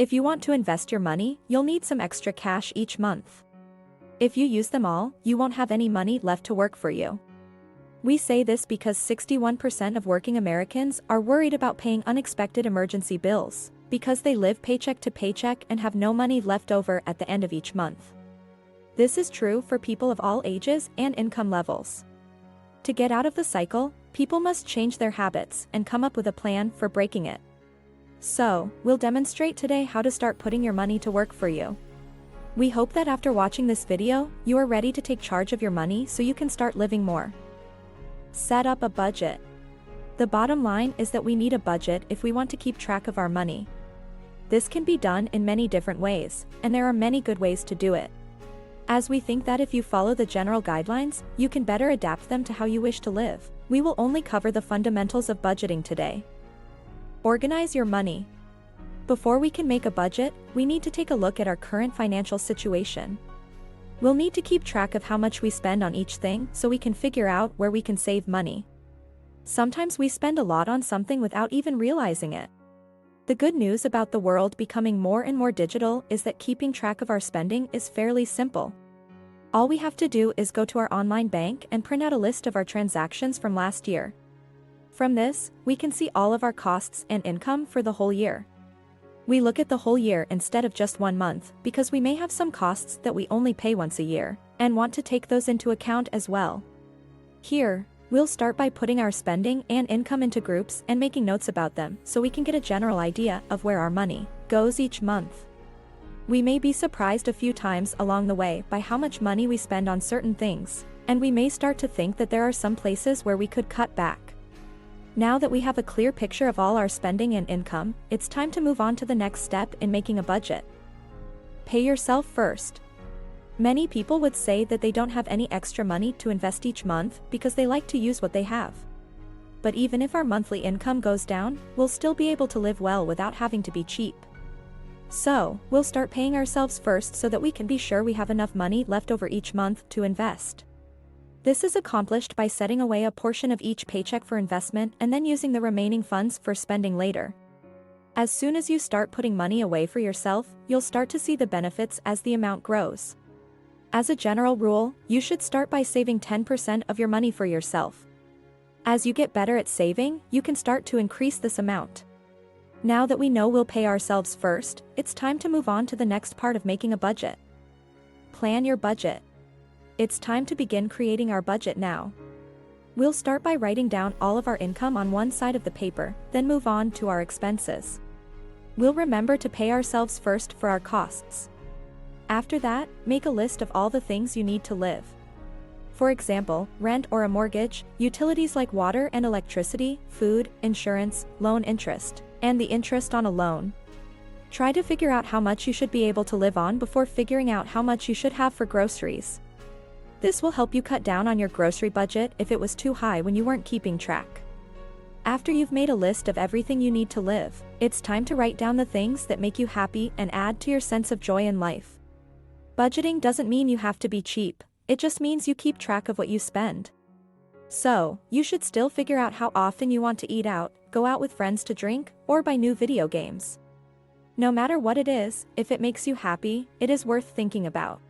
If you want to invest your money, you'll need some extra cash each month. If you use them all, you won't have any money left to work for you. We say this because 61% of working Americans are worried about paying unexpected emergency bills, because they live paycheck to paycheck and have no money left over at the end of each month. This is true for people of all ages and income levels. To get out of the cycle, people must change their habits and come up with a plan for breaking it. So, we'll demonstrate today how to start putting your money to work for you. We hope that after watching this video, you are ready to take charge of your money so you can start living more. Set up a budget. The bottom line is that we need a budget if we want to keep track of our money. This can be done in many different ways, and there are many good ways to do it. As we think that if you follow the general guidelines, you can better adapt them to how you wish to live, we will only cover the fundamentals of budgeting today. Organize your money. Before we can make a budget, we need to take a look at our current financial situation. We'll need to keep track of how much we spend on each thing so we can figure out where we can save money. Sometimes we spend a lot on something without even realizing it. The good news about the world becoming more and more digital is that keeping track of our spending is fairly simple. All we have to do is go to our online bank and print out a list of our transactions from last year. From this, we can see all of our costs and income for the whole year. We look at the whole year instead of just 1 month because we may have some costs that we only pay once a year and want to take those into account as well. Here, we'll start by putting our spending and income into groups and making notes about them so we can get a general idea of where our money goes each month. We may be surprised a few times along the way by how much money we spend on certain things, and we may start to think that there are some places where we could cut back. Now that we have a clear picture of all our spending and income, it's time to move on to the next step in making a budget. Pay yourself first. Many people would say that they don't have any extra money to invest each month because they like to use what they have. But even if our monthly income goes down, we'll still be able to live well without having to be cheap. So, we'll start paying ourselves first so that we can be sure we have enough money left over each month to invest. This is accomplished by setting away a portion of each paycheck for investment and then using the remaining funds for spending later. As soon as you start putting money away for yourself, you'll start to see the benefits as the amount grows. As a general rule, you should start by saving 10% of your money for yourself. As you get better at saving, you can start to increase this amount. Now that we know we'll pay ourselves first, it's time to move on to the next part of making a budget. Plan your budget. It's time to begin creating our budget now. We'll start by writing down all of our income on one side of the paper, then move on to our expenses. We'll remember to pay ourselves first for our costs. After that, make a list of all the things you need to live. For example, rent or a mortgage, utilities like water and electricity, food, insurance, loan interest, and the interest on a loan. Try to figure out how much you should be able to live on before figuring out how much you should have for groceries. This will help you cut down on your grocery budget if it was too high when you weren't keeping track. After you've made a list of everything you need to live, it's time to write down the things that make you happy and add to your sense of joy in life. Budgeting doesn't mean you have to be cheap, it just means you keep track of what you spend. So, you should still figure out how often you want to eat out, go out with friends to drink, or buy new video games. No matter what it is, if it makes you happy, it is worth thinking about.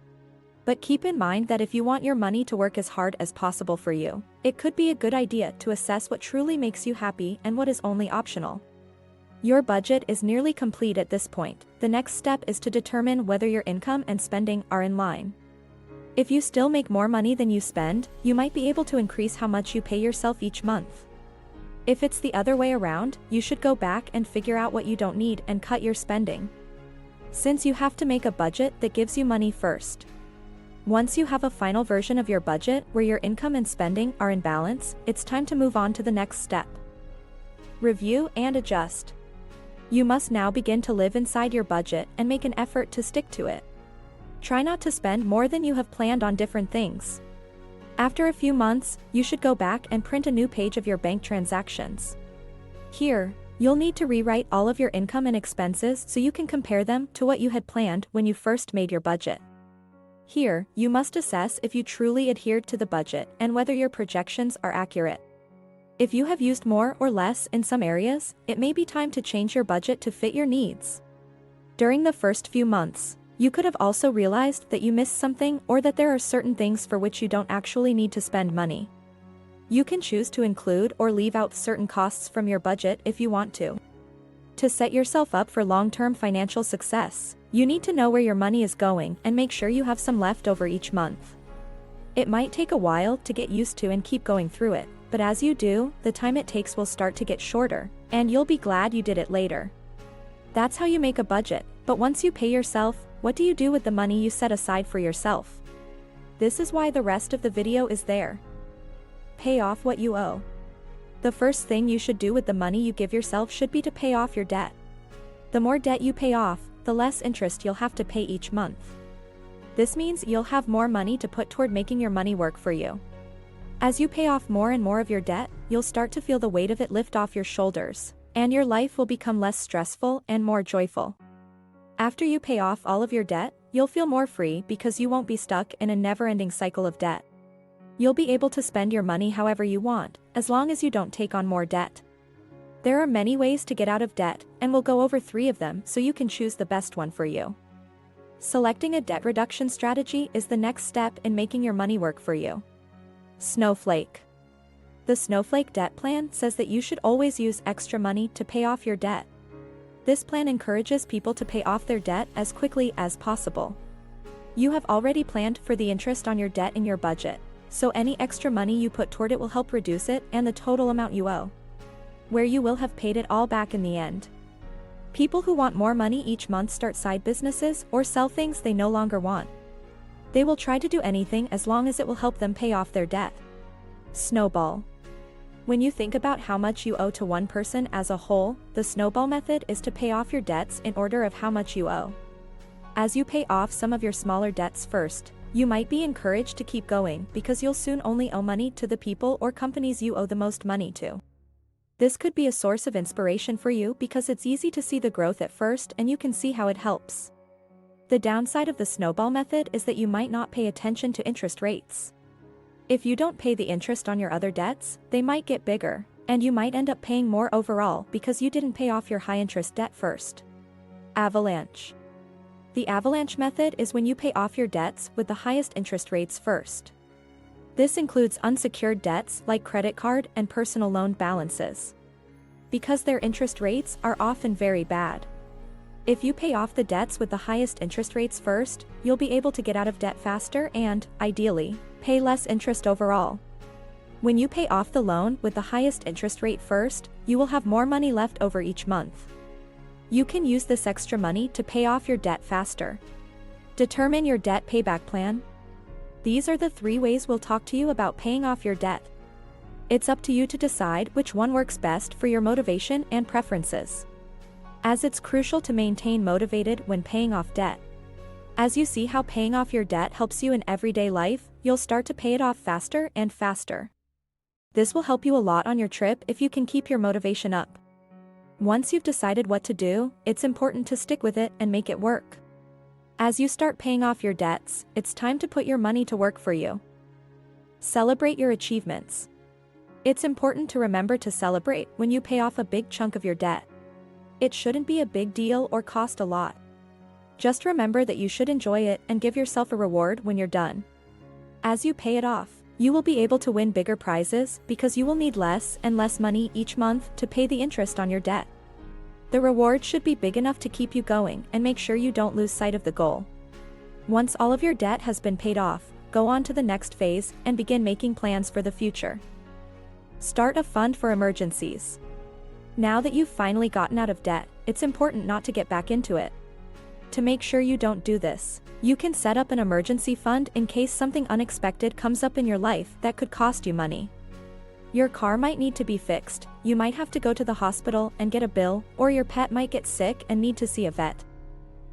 But keep in mind that if you want your money to work as hard as possible for you, it could be a good idea to assess what truly makes you happy and what is only optional. Your budget is nearly complete at this point. The next step is to determine whether your income and spending are in line. If you still make more money than you spend, you might be able to increase how much you pay yourself each month. If it's the other way around, you should go back and figure out what you don't need and cut your spending. Since you have to make a budget that gives you money first. Once you have a final version of your budget where your income and spending are in balance, it's time to move on to the next step. Review and adjust. You must now begin to live inside your budget and make an effort to stick to it. Try not to spend more than you have planned on different things. After a few months, you should go back and print a new page of your bank transactions. Here, you'll need to rewrite all of your income and expenses so you can compare them to what you had planned when you first made your budget. Here, you must assess if you truly adhered to the budget and whether your projections are accurate. If you have used more or less in some areas, it may be time to change your budget to fit your needs. During the first few months, you could have also realized that you missed something or that there are certain things for which you don't actually need to spend money. You can choose to include or leave out certain costs from your budget if you want to. To set yourself up for long-term financial success, you need to know where your money is going and make sure you have some left over each month. It might take a while to get used to and keep going through it, but as you do, the time it takes will start to get shorter, and you'll be glad you did it later. That's how you make a budget, but once you pay yourself, what do you do with the money you set aside for yourself? This is why the rest of the video is there. Pay off what you owe. The first thing you should do with the money you give yourself should be to pay off your debt. The more debt you pay off, the less interest you'll have to pay each month. This means you'll have more money to put toward making your money work for you. As you pay off more and more of your debt, you'll start to feel the weight of it lift off your shoulders, and your life will become less stressful and more joyful. After you pay off all of your debt, you'll feel more free because you won't be stuck in a never-ending cycle of debt. You'll be able to spend your money however you want, as long as you don't take on more debt. There are many ways to get out of debt, and we'll go over 3 of them so you can choose the best one for you. Selecting a debt reduction strategy is the next step in making your money work for you. Snowflake. The Snowflake debt plan says that you should always use extra money to pay off your debt. This plan encourages people to pay off their debt as quickly as possible. You have already planned for the interest on your debt in your budget, so any extra money you put toward it will help reduce it and the total amount you owe, where you will have paid it all back in the end. People who want more money each month start side businesses or sell things they no longer want. They will try to do anything as long as it will help them pay off their debt. Snowball. When you think about how much you owe to one person as a whole, the snowball method is to pay off your debts in order of how much you owe. As you pay off some of your smaller debts first, you might be encouraged to keep going because you'll soon only owe money to the people or companies you owe the most money to. This could be a source of inspiration for you because it's easy to see the growth at first and you can see how it helps. The downside of the snowball method is that you might not pay attention to interest rates. If you don't pay the interest on your other debts, they might get bigger, and you might end up paying more overall because you didn't pay off your high-interest debt first. Avalanche. The avalanche method is when you pay off your debts with the highest interest rates first. This includes unsecured debts like credit card and personal loan balances, because their interest rates are often very bad. If you pay off the debts with the highest interest rates first, you'll be able to get out of debt faster and, ideally, pay less interest overall. When you pay off the loan with the highest interest rate first, you will have more money left over each month. You can use this extra money to pay off your debt faster. Determine your debt payback plan. These are the 3 ways we'll talk to you about paying off your debt. It's up to you to decide which one works best for your motivation and preferences, as it's crucial to maintain motivated when paying off debt. As you see how paying off your debt helps you in everyday life, you'll start to pay it off faster and faster. This will help you a lot on your trip if you can keep your motivation up. Once you've decided what to do, it's important to stick with it and make it work. As you start paying off your debts, it's time to put your money to work for you. Celebrate your achievements. It's important to remember to celebrate when you pay off a big chunk of your debt. It shouldn't be a big deal or cost a lot. Just remember that you should enjoy it and give yourself a reward when you're done. As you pay it off, you will be able to win bigger prizes because you will need less and less money each month to pay the interest on your debt. The reward should be big enough to keep you going and make sure you don't lose sight of the goal. Once all of your debt has been paid off, go on to the next phase and begin making plans for the future. Start a fund for emergencies. Now that you've finally gotten out of debt, it's important not to get back into it. To make sure you don't do this, you can set up an emergency fund in case something unexpected comes up in your life that could cost you money. Your car might need to be fixed, you might have to go to the hospital and get a bill, or your pet might get sick and need to see a vet.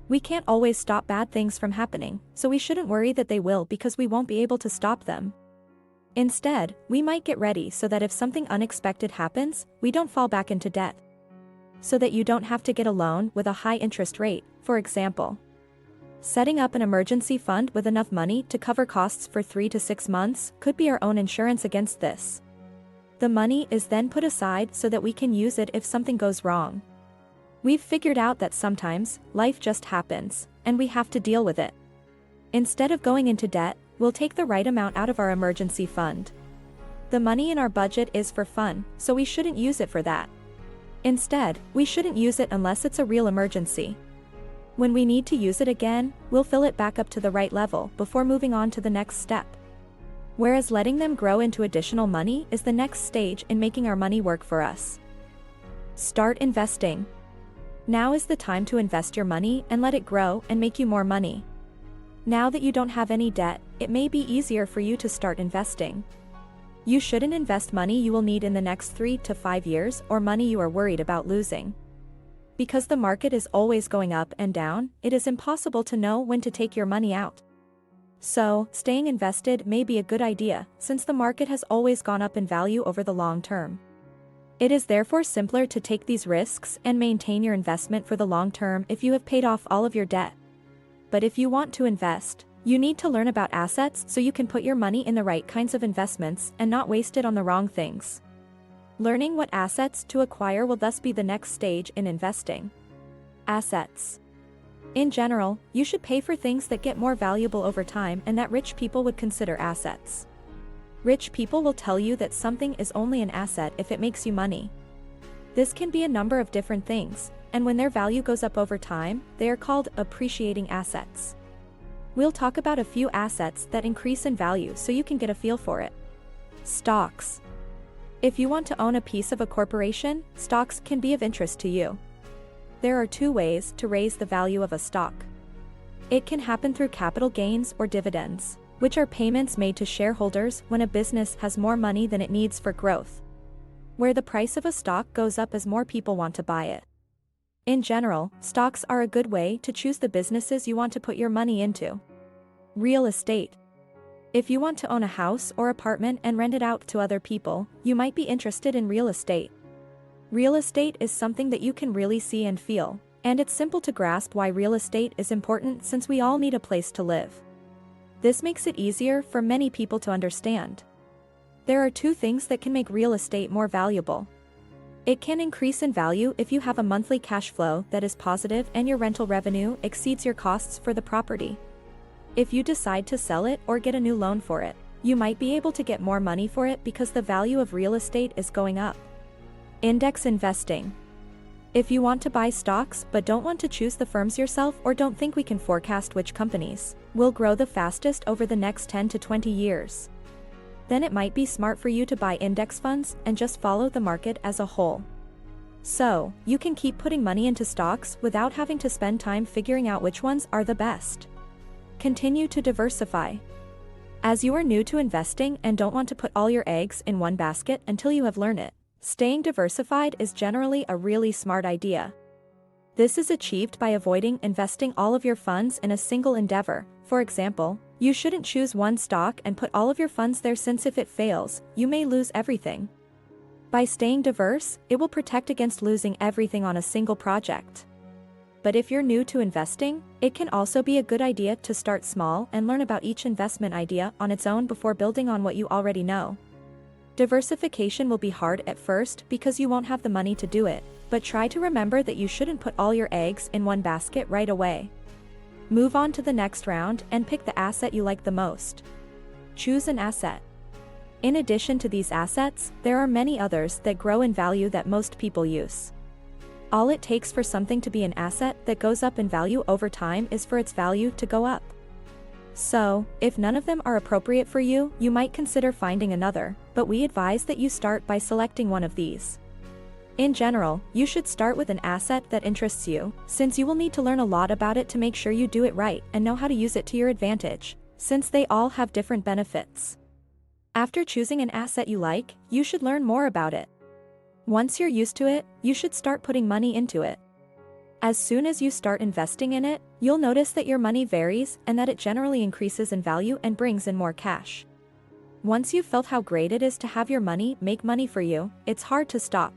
We can't always stop bad things from happening, so we shouldn't worry that they will because we won't be able to stop them. Instead, we might get ready so that if something unexpected happens, we don't fall back into debt. So that you don't have to get a loan with a high interest rate, for example. Setting up an emergency fund with enough money to cover costs for 3 to 6 months could be our own insurance against this. The money is then put aside so that we can use it if something goes wrong. We've figured out that sometimes, life just happens, and we have to deal with it. Instead of going into debt, we'll take the right amount out of our emergency fund. The money in our budget is for fun, so we shouldn't use it for that. Instead, we shouldn't use it unless it's a real emergency. When we need to use it again, we'll fill it back up to the right level before moving on to the next step. Whereas letting them grow into additional money is the next stage in making our money work for us. Start investing. Now is the time to invest your money and let it grow and make you more money. Now that you don't have any debt, it may be easier for you to start investing. You shouldn't invest money you will need in the next 3 to 5 years or money you are worried about losing. Because the market is always going up and down, it is impossible to know when to take your money out. So, staying invested may be a good idea, since the market has always gone up in value over the long term. It is therefore simpler to take these risks and maintain your investment for the long term if you have paid off all of your debt. But if you want to invest, you need to learn about assets so you can put your money in the right kinds of investments and not waste it on the wrong things. Learning what assets to acquire will thus be the next stage in investing. Assets. In general, you should pay for things that get more valuable over time and that rich people would consider assets. Rich people will tell you that something is only an asset if it makes you money. This can be a number of different things, and when their value goes up over time, they are called appreciating assets. We'll talk about a few assets that increase in value so you can get a feel for it. Stocks. If you want to own a piece of a corporation, stocks can be of interest to you. There are 2 ways to raise the value of a stock. It can happen through capital gains or dividends, which are payments made to shareholders when a business has more money than it needs for growth, where the price of a stock goes up as more people want to buy it. In general, stocks are a good way to choose the businesses you want to put your money into. Real estate. If you want to own a house or apartment and rent it out to other people, you might be interested in real estate. Real estate is something that you can really see and feel, and it's simple to grasp why real estate is important since we all need a place to live. This makes it easier for many people to understand. There are 2 things that can make real estate more valuable. It can increase in value if you have a monthly cash flow that is positive and your rental revenue exceeds your costs for the property. If you decide to sell it or get a new loan for it, you might be able to get more money for it because the value of real estate is going up. Index investing. If you want to buy stocks but don't want to choose the firms yourself or don't think we can forecast which companies will grow the fastest over the next 10 to 20 years, then it might be smart for you to buy index funds and just follow the market as a whole. So, you can keep putting money into stocks without having to spend time figuring out which ones are the best. Continue to diversify. As you are new to investing and don't want to put all your eggs in one basket until you have learned it, staying diversified is generally a really smart idea. This is achieved by avoiding investing all of your funds in a single endeavor. For example, you shouldn't choose one stock and put all of your funds there since if it fails, you may lose everything. By staying diverse, it will protect against losing everything on a single project. But if you're new to investing, it can also be a good idea to start small and learn about each investment idea on its own before building on what you already know. Diversification will be hard at first because you won't have the money to do it, but try to remember that you shouldn't put all your eggs in one basket right away. Move on to the next round and pick the asset you like the most. Choose an asset. In addition to these assets, there are many others that grow in value that most people use. All it takes for something to be an asset that goes up in value over time is for its value to go up. So, if none of them are appropriate for you, you might consider finding another, but we advise that you start by selecting one of these. In general, you should start with an asset that interests you, since you will need to learn a lot about it to make sure you do it right and know how to use it to your advantage, since they all have different benefits. After choosing an asset you like, you should learn more about it. Once you're used to it, you should start putting money into it. As soon as you start investing in it, you'll notice that your money varies and that it generally increases in value and brings in more cash. Once you've felt how great it is to have your money make money for you, it's hard to stop.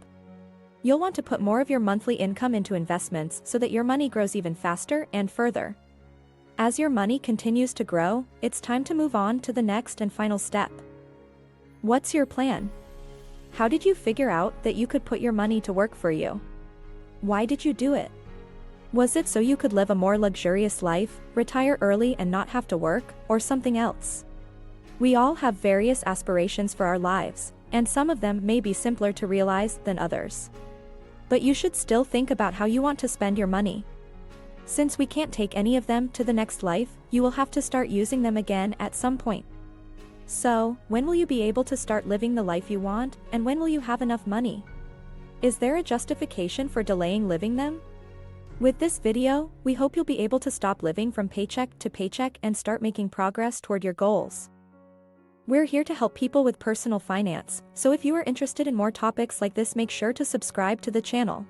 You'll want to put more of your monthly income into investments so that your money grows even faster and further. As your money continues to grow, it's time to move on to the next and final step. What's your plan? How did you figure out that you could put your money to work for you? Why did you do it? Was it so you could live a more luxurious life, retire early and not have to work, or something else? We all have various aspirations for our lives, and some of them may be simpler to realize than others. But you should still think about how you want to spend your money. Since we can't take any of them to the next life, you will have to start using them again at some point. So, when will you be able to start living the life you want, and when will you have enough money? Is there a justification for delaying living them? With this video, we hope you'll be able to stop living from paycheck to paycheck and start making progress toward your goals. We're here to help people with personal finance, so if you are interested in more topics like this, make sure to subscribe to the channel.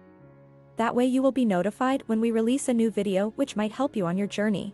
That way you will be notified when we release a new video which might help you on your journey.